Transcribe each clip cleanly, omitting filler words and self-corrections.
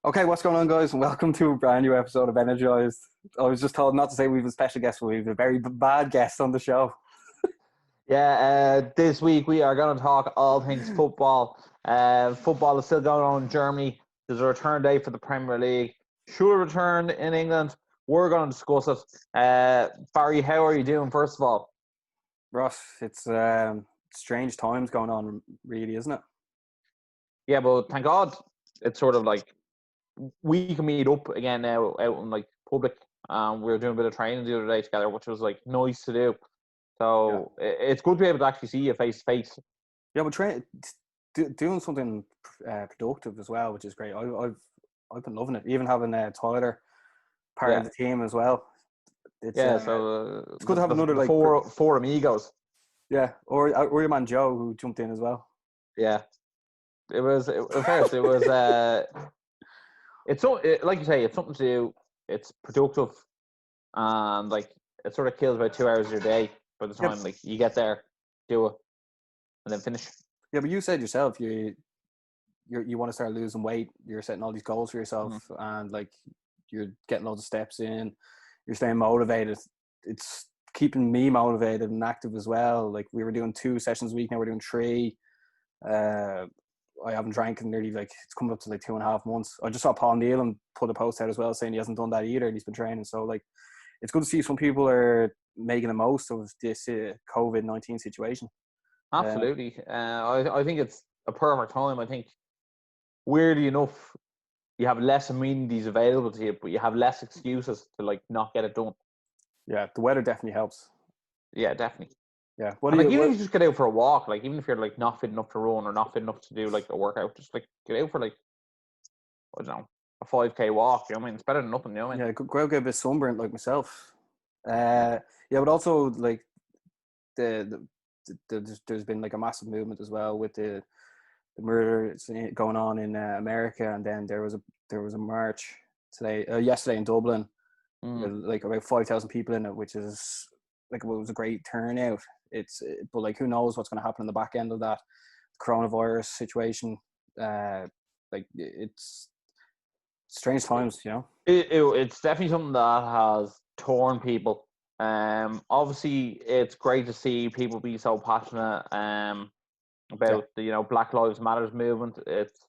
Okay, what's going on, guys? And welcome to a brand new episode of Energized. I was just told not to say we have a special guest, but we have a very bad guest on the show. This week we are going to talk all things football. Football is still going on in Germany. There's a return date for the Premier League. Should it return in England? We're going to discuss it. Barry, how are you doing, first of all? Ross, it's strange times going on, really, isn't it? Yeah, but thank God it's sort of like we can meet up again now out in like public. We were doing a bit of training the other day together, which was like nice to do. So it's good to be able to actually see you face to face. Yeah, but doing something productive as well, which is great. I've been loving it. Even having Tyler part of the team as well. It's good to have another like four amigos. Yeah, or your man Joe who jumped in as well. Yeah, it was like you say, it's something to do. It's productive, and like it sort of kills about 2 hours of your day by the time like you get there, do it, and then finish. Yeah, but you said yourself you want to start losing weight. You're setting all these goals for yourself, and like you're getting loads of steps in. You're staying motivated. It's keeping me motivated and active as well. Like we were doing 2 sessions a week, now we're doing 3. I haven't drank in nearly like it's coming up to like 2.5 months. I just saw Paul Nealon put a post out as well saying he hasn't done that either and he's been training. So like it's good to see some people are making the most of this COVID-19 situation. Absolutely. I think it's a perfect time. I think weirdly enough you have less amenities available to you, but you have less excuses to like not get it done. Yeah, the weather definitely helps. Yeah, definitely. Yeah. Even if you just get out for a walk, like even if you're like not fit enough to run or not fit enough to do like a workout, just like get out for like, I don't know, a 5K walk. You know what I mean? It's better than nothing. You know what I mean? Yeah, go out, get a bit sunburnt like myself. Yeah, but also like there's been like a massive movement as well with the murder going on in America, and then there was a march yesterday in Dublin, with like about 5,000 people in it, which is like it was a great turnout. But like who knows what's going to happen in the back end of that coronavirus situation. Like it's strange times, you know. It's definitely something that has torn people. Obviously it's great to see people be so passionate about the Black Lives Matters movement. It's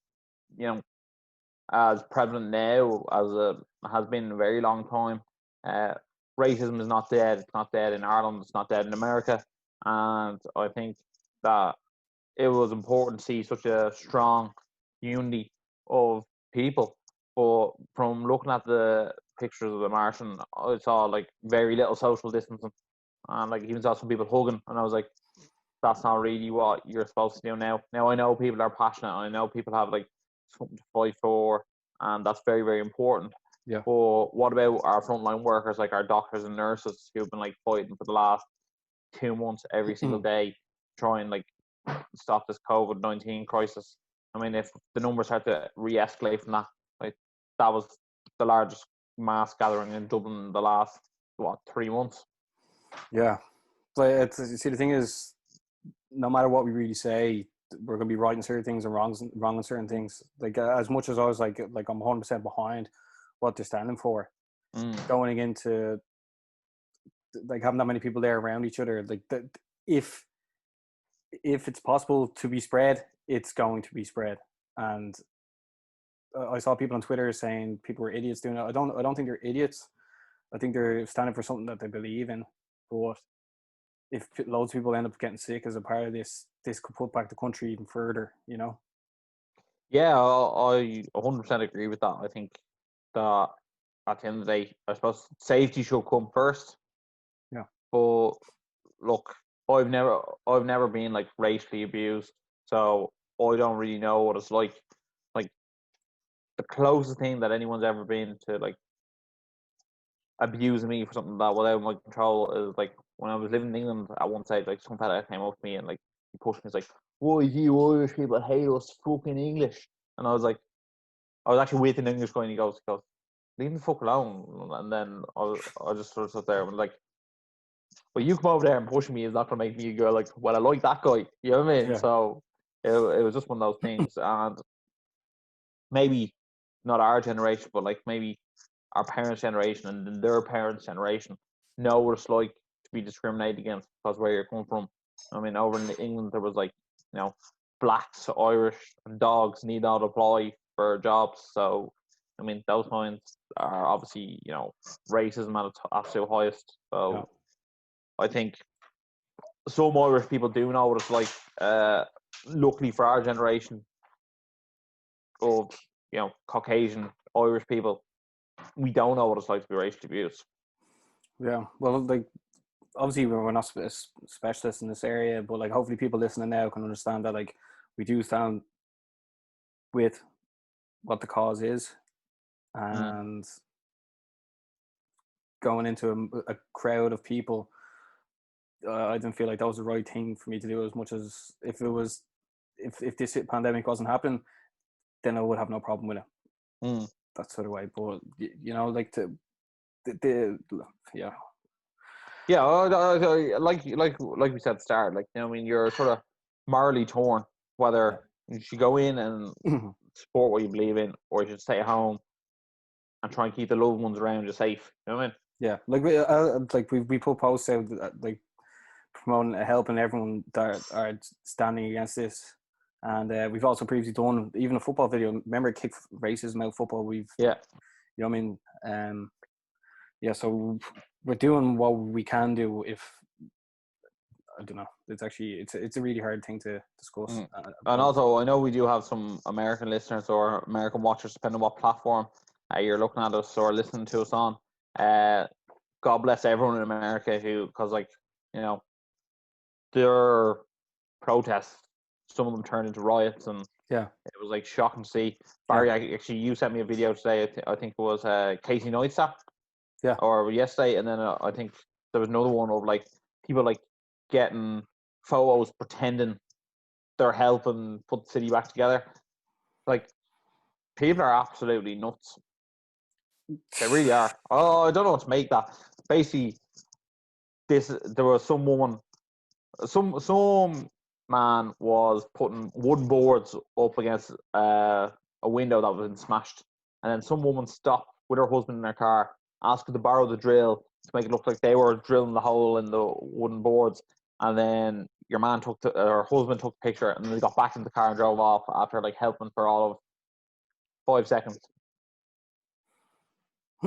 as prevalent now as it has been in a very long time. Racism is not dead. It's not dead in Ireland. It's not dead in America. And I think that it was important to see such a strong unity of people. But from looking at the pictures of the march, and I saw like very little social distancing, and like even saw some people hugging, and I was like, that's not really what you're supposed to do now. Now I know people are passionate, and I know people have like something to fight for, and that's very, very important. Yeah. But what about our frontline workers, like our doctors and nurses, who've been like fighting for the last 2 months every single day, trying like stop this COVID-19 crisis? I mean, if the numbers start to re-escalate from that, like that was the largest mass gathering in Dublin in the last 3 months. Yeah, but see the thing is, no matter what we really say, we're going to be right in certain things and wrong in certain things. Like as much as I was like I'm 100% behind what they're standing for, going into like having that many people there around each other, like if it's possible to be spread, it's going to be spread. And I saw people on Twitter saying people were idiots doing it. I don't think they're idiots. I think they're standing for something that they believe in. But if loads of people end up getting sick as a part of this could put back the country even further, you know? Yeah, I 100% agree with that. I think that at the end of the day, I suppose safety should come first. Yeah. But look, I've never been like racially abused, so I don't really know what it's like. Like the closest thing that anyone's ever been to like abusing me for something that without my control is like when I was living in England at one stage, like some fella came up to me and like he pushed me. He's like, "Why do you Irish people hate us fucking English?" And I was like, I was actually with an English guy, and he goes, "Leave the fuck alone." And then I just sort of sat there and was like, "Well, you come over there and push me is not gonna make me go like, well, I like that guy." You know what I mean? Yeah. So it was just one of those things, and maybe not our generation, but like maybe our parents' generation and then their parents' generation know what it's like to be discriminated against because where you're coming from. I mean, over in England, there was like, blacks, Irish, and dogs need not apply for jobs. So, I mean, those points are obviously, racism at its absolute highest. So, I think some Irish people do know what it's like. Luckily for our generation of, Caucasian Irish people, we don't know what it's like to be racially abused. Yeah, well, like, obviously we're not specialists in this area, but like hopefully people listening now can understand that like we do stand with what the cause is, and going into a crowd of people, I didn't feel like that was the right thing for me to do. As much as if this pandemic wasn't happening, then I would have no problem with it. That sort of way. But like yeah. Yeah, like we said at the start, like, you're sort of morally torn whether you should go in and support what you believe in, or you should stay at home and try and keep the loved ones around you safe. You know what I mean? Yeah, like we put posts out like promoting helping everyone that are standing against this, and we've also previously done even a football video. Remember, kick racism out football. You know what I mean? So we're doing what we can do. If I don't know, it's a really hard thing to discuss. And also, I know we do have some American listeners or American watchers, depending on what platform you're looking at us or listening to us on. God bless everyone in America because their protests, some of them turned into riots, and it was like shocking to see. Barry, actually, you sent me a video today. I think it was Casey Neistat, or yesterday, and then I think there was another one of like people like getting photos pretending they're helping put the city back together. Like, people are absolutely nuts. They really are. Oh, I don't know what to make that. Basically, there was some woman, some man was putting wooden boards up against a window that was been smashed, and then some woman stopped with her husband in their car, asked her to borrow the drill to make it look like they were drilling the hole in the wooden boards, and then her husband took the picture, and then they got back in the car and drove off after like helping for all of 5 seconds.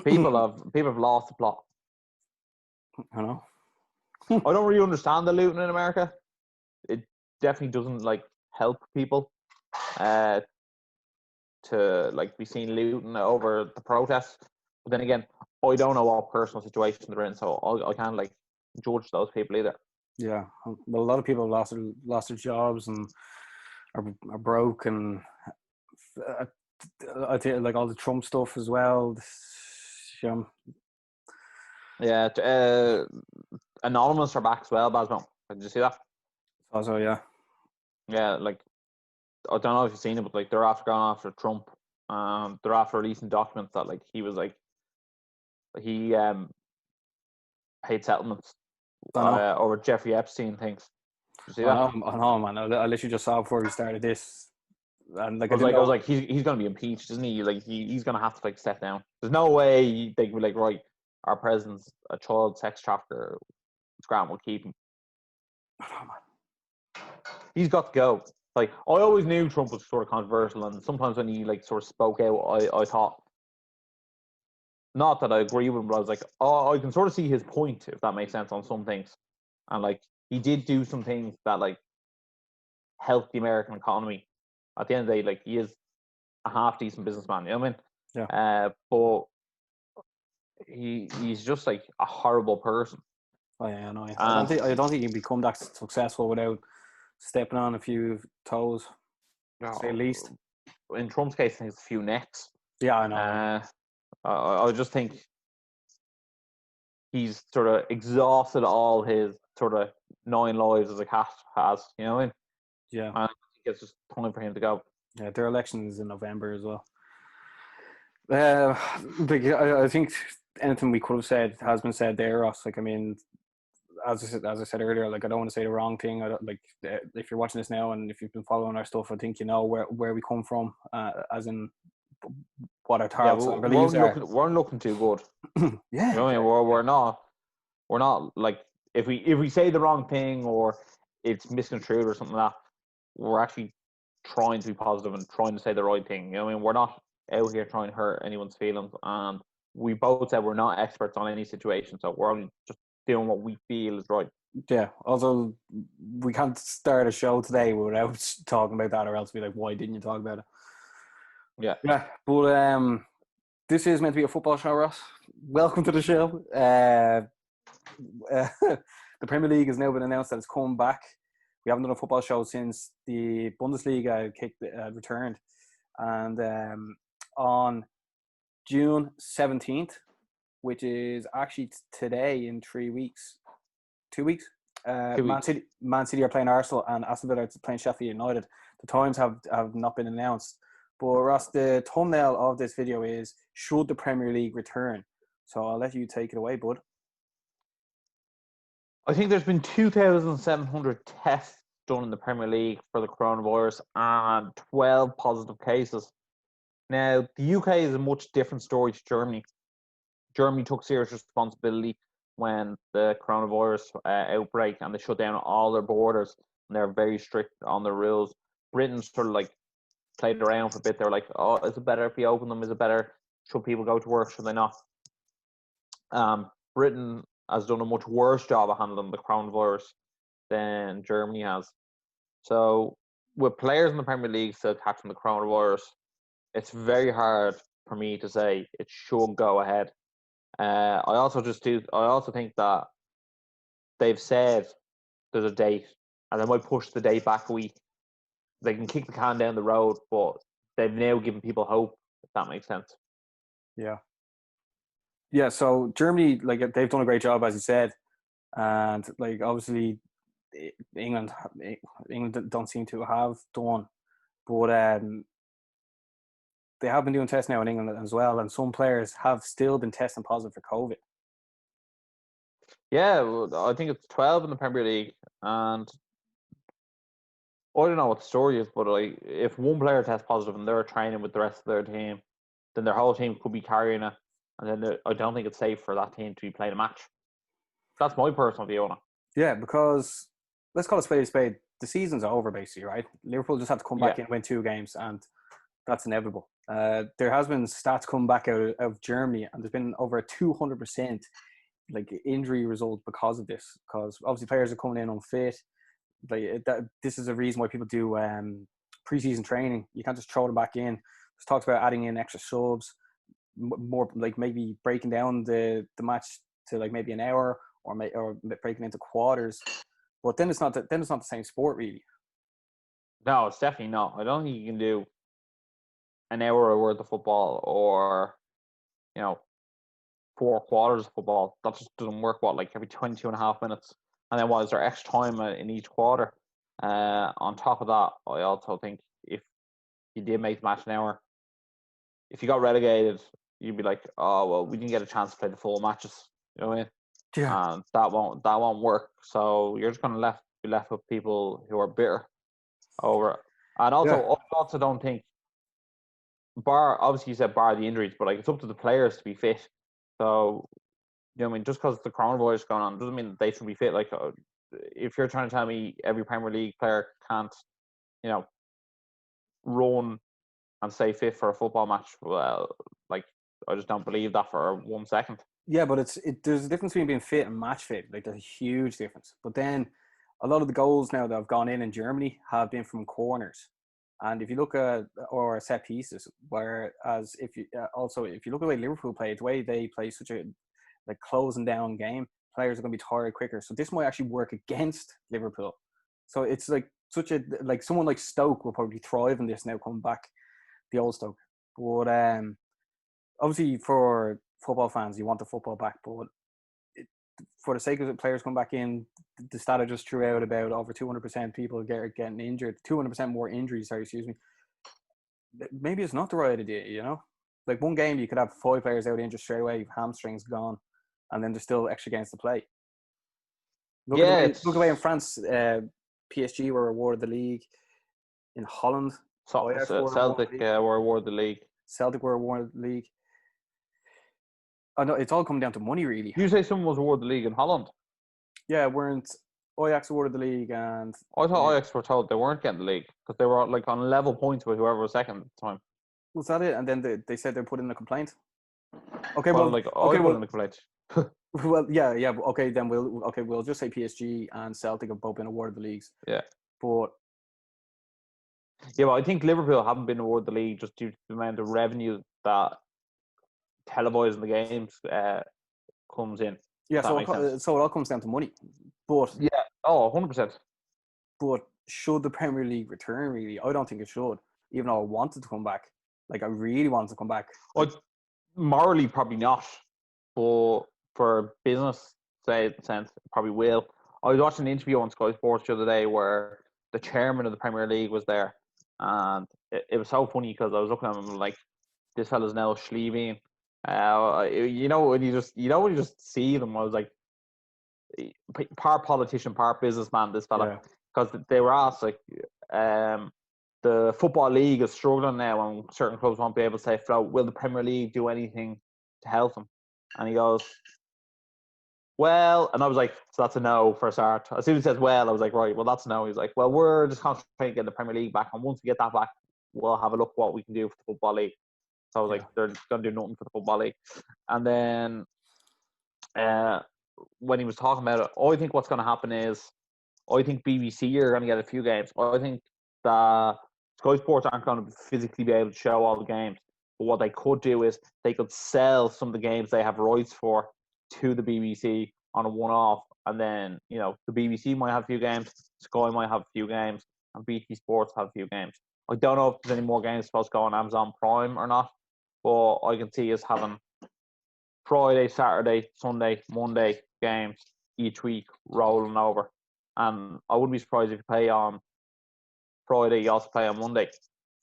People have lost the plot. I know. I don't really understand the looting in America. It definitely doesn't like help people to like be seen looting over the protests. But then again, I don't know what personal situations they're in, so I can't like judge those people either. Yeah, well, a lot of people have lost their jobs and are broke, and I think like all the Trump stuff as well. Yeah, Anonymous are back as well, Basmo. Did you see that? Also, yeah. Yeah, like, I don't know if you've seen it, but like they're after going after Trump. They're after releasing documents that like he was like he paid settlements over Jeffrey Epstein things. Did you see that? I know, man. I literally just saw before we started this, and like I was like, he's gonna be impeached, isn't he? Like he's gonna have to like step down. There's no way they could be like, right, our president's a child sex trafficker. Grant will keep him. He's got to go. Like, I always knew Trump was sort of controversial, and sometimes when he like sort of spoke out, I thought, not that I agree with him, but I was like, oh, I can sort of see his point, if that makes sense, on some things. And like, he did do some things that like helped the American economy. At the end of the day, like, he is a half decent businessman. You know what I mean? Yeah. But he's just like a horrible person. Oh yeah, I know. I don't think you can become that successful without stepping on a few toes, to say the least. In Trump's case, I think it's a few necks. Yeah, I know. I just think he's sort of exhausted all his sort of 9 lives as a cat has. You know what I mean? Yeah. And I think it's just time for him to go. Yeah, their election is in November as well. I think anything we could have said has been said there, Ross. Like, I mean, as I said earlier, like, I don't want to say the wrong thing. I don't, like, if you're watching this now and if you've been following our stuff, I think you know where we come from, as in what our Yeah, thoughts and beliefs are. we're looking too good. Yeah, You know what I mean? We're not like if we say the wrong thing or it's misconstrued or something like that, we're actually trying to be positive and trying to say the right thing. You know what I mean? We're not out here trying to hurt anyone's feelings, and we both said we're not experts on any situation, so we're only just doing what we feel is right. yeah. Also, we can't start a show today without talking about that, or else be like, why didn't you talk about it? Yeah. Yeah, but this is meant to be a football show, Ross. Welcome to the show. The Premier League has now been announced that it's come back. We haven't done a football show since the Bundesliga returned. And on June 17th, which is actually today in 3 weeks, 2 weeks, 2 weeks. Man City are playing Arsenal and Aston Villa are playing Sheffield United. The times have not been announced. But Ross, the thumbnail of this video is, should the Premier League return? So I'll let you take it away, bud. I think there's been 2,700 tests done in the Premier League for the coronavirus and 12 positive cases. Now, the UK is a much different story to Germany. Germany took serious responsibility when the coronavirus outbreak, and they shut down all their borders, and they're very strict on the rules. Britain sort of like played around for a bit. They're like, oh, is it better if we open them? Is it better? Should people go to work? Should they not? Britain has done a much worse job of handling the coronavirus than Germany has. So with players in the Premier League still catching the coronavirus, it's very hard for me to say it should go ahead. I also think that they've said there's a date, and they might push the date back a week. They can kick the can down the road, but they've now given people hope, if that makes sense. Yeah. Yeah, so Germany, like, they've done a great job, as you said. And, like, obviously, England don't seem to have done. But they have been doing tests now in England as well. And some players have still been testing positive for COVID. Yeah, well, I think it's 12 in the Premier League. And I don't know what the story is, but like, if one player tests positive and they're training with the rest of their team, then their whole team could be carrying it. And then I don't think it's safe for that team to be playing a match. That's my personal view on it. Yeah, because let's call it spade a spade. The season's over, basically, right? Liverpool just have to come back in and win 2 games, and that's inevitable. There has been stats come back out of Germany, and there's been over a 200% like injury result because of this. Because obviously players are coming in unfit. Like this is a reason why people do preseason training. You can't just throw them back in. There's talks about adding in extra subs, more like maybe breaking down the match to like maybe an hour, or breaking into quarters. But then it's not the same sport, really. No, it's definitely not. I don't think you can do an hour worth of football or 4 quarters of football. That just doesn't work. Like every 22 and a half minutes, and then what is there extra time in each quarter? On top of that, I also think if you did make the match an hour, if you got relegated, you'd be like, oh well, we didn't get a chance to play the full matches. You know what I mean? Yeah. And that won't work. So you're just gonna be left with people who are bitter over it. And also, I also don't think, obviously you said bar the injuries, but like it's up to the players to be fit. So, you know what I mean? Just because the coronavirus is going on doesn't mean that they should be fit. Like, if you're trying to tell me every Premier League player can't, run and stay fit for a football match, well, like, I just don't believe that for 1 second. Yeah, but there's a difference between being fit and match fit. Like, there's a huge difference. But then a lot of the goals now that have gone in Germany have been from corners. And if you look at, or set pieces, whereas if you look at the way Liverpool play, the way they play such a like closing down game, players are going to be tired quicker. So this might actually work against Liverpool. So it's like someone like Stoke will probably thrive in this now, coming back, the old Stoke. But obviously for football fans, you want the football back, but for the sake of the players coming back in, the stat I just threw out about over 200% people getting injured, 200% more injuries, maybe it's not the right idea, Like one game, you could have 5 players out injured straight away, hamstrings gone, and then there's still extra games to play. Look at the way in France, PSG were awarded the league. In Holland, Celtic were awarded the league. Celtic were awarded the league. I know it's all come down to money, really. You say someone was awarded the league in Holland? Yeah, weren't Ajax awarded the league, and I thought Ajax were told they weren't getting the league because they were like on level points with whoever was second at the time. was that it? And then they said they put in a complaint. Okay, Well, well, like okay, I put well, in the complaint. well, yeah. Okay, then we'll just say PSG and Celtic have both been awarded the leagues. Yeah. But Yeah, but I think Liverpool haven't been awarded the league just due to the amount of revenue that televising the games comes in. yeah, That makes sense. so it all comes down to money. But Yeah. Oh, 100%. But should the Premier League return? Really, I don't think it should. Even though I wanted to come back, like I really wanted to come back. Like, morally, probably not, but for business sense, it probably will. I was watching an interview on Sky Sports the other day where the chairman of the Premier League was there, and it was so funny because I was looking at him like, this fella's now Schlieving. You know when you just see them, I was like, part politician, part businessman. This fella, because they were asked like, the football league is struggling now, and certain clubs won't be able to stay afloat. Will the Premier League do anything to help them? And he goes, well, and I was like, so that's a no for a start. As soon as he says well, I was like, right, well, that's a no. He's like, well, we're just concentrating on getting the Premier League back, and once we get that back, we'll have a look what we can do for the football league. So I was like, they're going to do nothing for the football league. And then when he was talking about it, I think what's going to happen is, I think BBC are going to get a few games. I think that Sky Sports aren't going to physically be able to show all the games. But what they could do is they could sell some of the games they have rights for to the BBC on a one-off. And then, you know, the BBC might have a few games, Sky might have a few games, and BT Sports have a few games. I don't know if there's any more games supposed to go on Amazon Prime or not, but I can see us having Friday, Saturday, Sunday, Monday games each week rolling over. And I wouldn't be surprised if you play on Friday, you also play on Monday.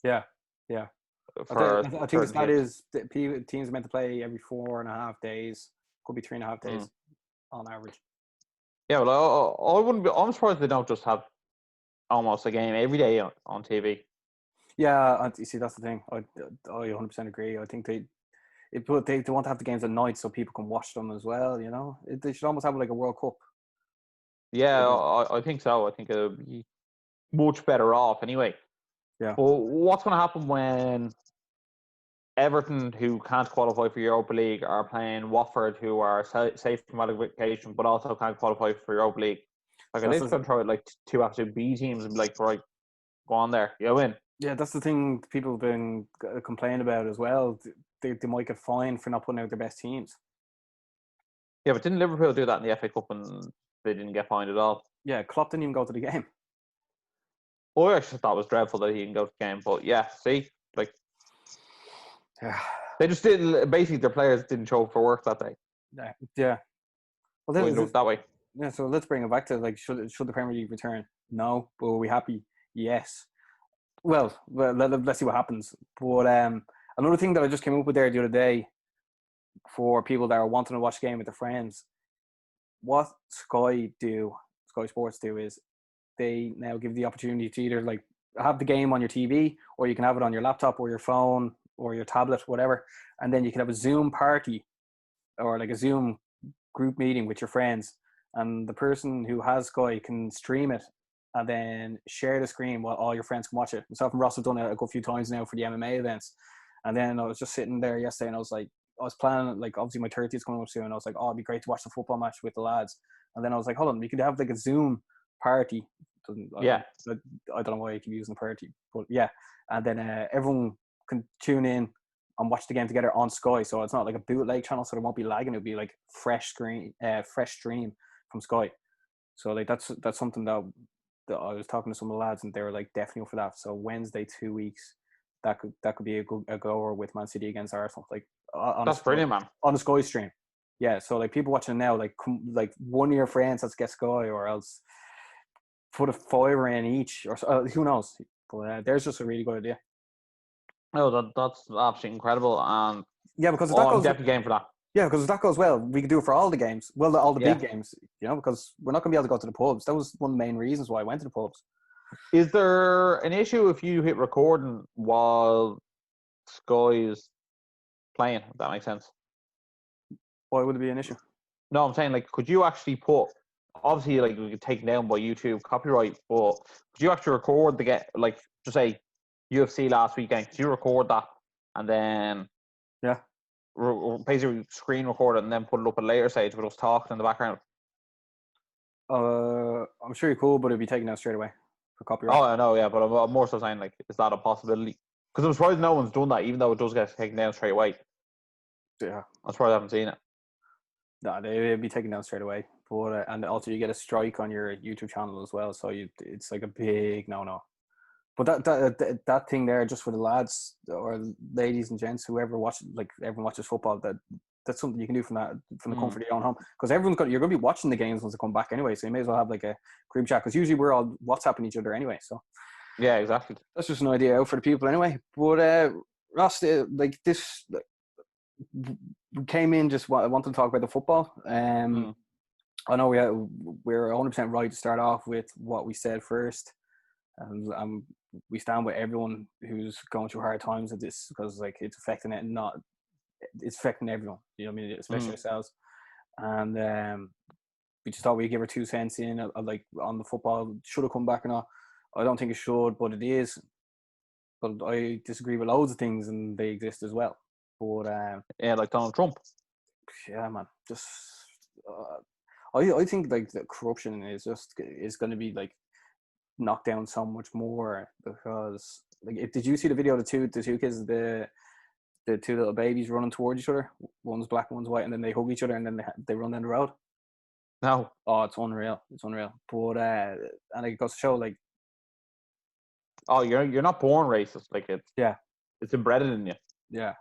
Yeah. I think the stat is that teams are meant to play every 4.5 days. Could be 3.5 days on average. Yeah, well, I wouldn't be. I'm surprised they don't just have almost a game every day on TV. Yeah, you see, that's the thing. I 100% agree. I think they want to have the games at night so people can watch them as well. You know, they should almost have like a World Cup. Yeah, I think so. I think it'll be much better off anyway. Yeah. But what's going to happen when Everton, who can't qualify for Europa League, are playing Watford, who are safe from relegation, but also can't qualify for Europa League? Like, are they just going to throw like two absolute B teams and be like, right, go on there, you win? Yeah, that's the thing people have been complaining about as well. They might get fined for not putting out their best teams. Yeah, but didn't Liverpool do that in the FA Cup and they didn't get fined at all? Yeah, Klopp didn't even go to the game. I actually thought it was dreadful that he didn't go to the game, but yeah, see, like, they just didn't. Basically, their players didn't show up for work that day. Yeah. Well, that way. Yeah, so let's bring it back to like, should the Premier League return? No, but are we happy? Yes. Well, let's see what happens. But another thing that I just came up with there the other day for people that are wanting to watch the game with their friends, what Sky Sports do is they now give the opportunity to either like have the game on your TV, or you can have it on your laptop or your phone or your tablet, whatever, and then you can have a Zoom party or like a Zoom group meeting with your friends, and the person who has Sky can stream it and then share the screen while all your friends can watch it. Myself and Ross have done it a good few times now for the MMA events. And then I was just sitting there yesterday and I was planning, like, obviously my 30th is coming up soon. And I was like, oh, it'd be great to watch the football match with the lads. And then I was like, hold on, we could have like a Zoom party. Yeah. I don't know why I keep using the party, but yeah. And then everyone can tune in and watch the game together on Sky. So it's not like a bootleg channel, so it won't be lagging. It'll be like fresh stream from Sky. So like that's something that I was talking to some of the lads and they were like definitely up for that. So Wednesday, 2 weeks, that could be a goer with Man City against Arsenal. Like that's brilliant, man. On the Sky stream. Yeah, so like people watching now, like one of your friends has to get Sky, or else put a $5 in each, or who knows. But there's just a really good idea. Oh, that's absolutely incredible. And yeah, because I'm definitely game for that. Yeah, because if that goes well, we could do it for all the games. Well, all the big games, you know, because we're not going to be able to go to the pubs. That was one of the main reasons why I went to the pubs. Is there an issue if you hit recording while Sky is playing. If that makes sense. Why would it be an issue? No, I'm saying, like, could you actually put, obviously, like, we get taken down by YouTube copyright, but could you actually record like, just say UFC last weekend, could you record that and then Yeah. basically screen record it and then put it up at a later stage with us talking in the background? I'm sure you could, but it'd be taken down straight away for copyright. Oh, I know, yeah, but I'm more so saying, like, is that a possibility? Because I'm surprised no one's done that, even though it does get taken down straight away. Yeah. I'm surprised I haven't seen it. No, they'd be taken down straight away. But and also you get a strike on your YouTube channel as well, so it's like a big no. But that thing there, just for the lads or ladies and gents, whoever everyone watches football, that's something you can do from the comfort of your own home, because you're going to be watching the games once they come back anyway, so you may as well have like a group chat, because usually we're all WhatsApping each other anyway. So yeah, exactly. That's just an idea out for the people anyway. But Ross, like this. We came in just wanted to talk about the football. I know we're 100% right to start off with what we said first, and we stand with everyone who's going through hard times at this, because like it's affecting everyone. You know what I mean, especially ourselves. And we just thought we'd give our 2 cents in, like on the football. Should have come back or not? I don't think it should, but it is. But I disagree with loads of things, and they exist as well. But yeah, like Donald Trump. Yeah, man. Just I think like the corruption is going to be like knocked down so much more, because like, did you see the video of the two kids, the 2 little babies running towards each other? One's black, one's white, and then they hug each other, and then they run down the road. No. Oh, it's unreal. But and it goes to show, like, oh, you're not born racist. Like, it's embedded in you. Yeah.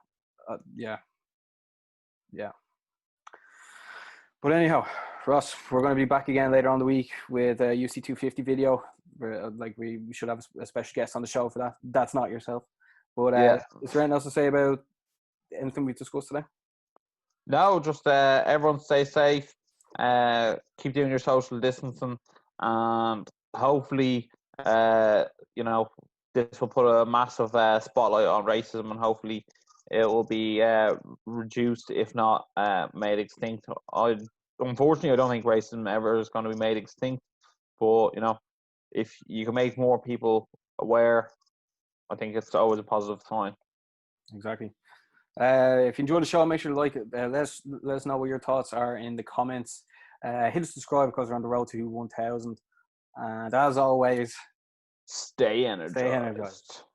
But anyhow, Ross, we're going to be back again later on the week with a UFC 250 video. Like we should have a special guest on the show for that. That's not yourself. But is there anything else to say about anything we've discussed today? No, just everyone stay safe. Keep doing your social distancing, and hopefully, this will put a massive spotlight on racism, and hopefully it will be reduced, if not made extinct. Unfortunately, I don't think racism ever is going to be made extinct. But, if you can make more people aware, I think it's always a positive sign. Exactly. If you enjoyed the show, make sure to like it. Let us know what your thoughts are in the comments. Hit subscribe, because we're on the road to 1,000. And as always, stay energized.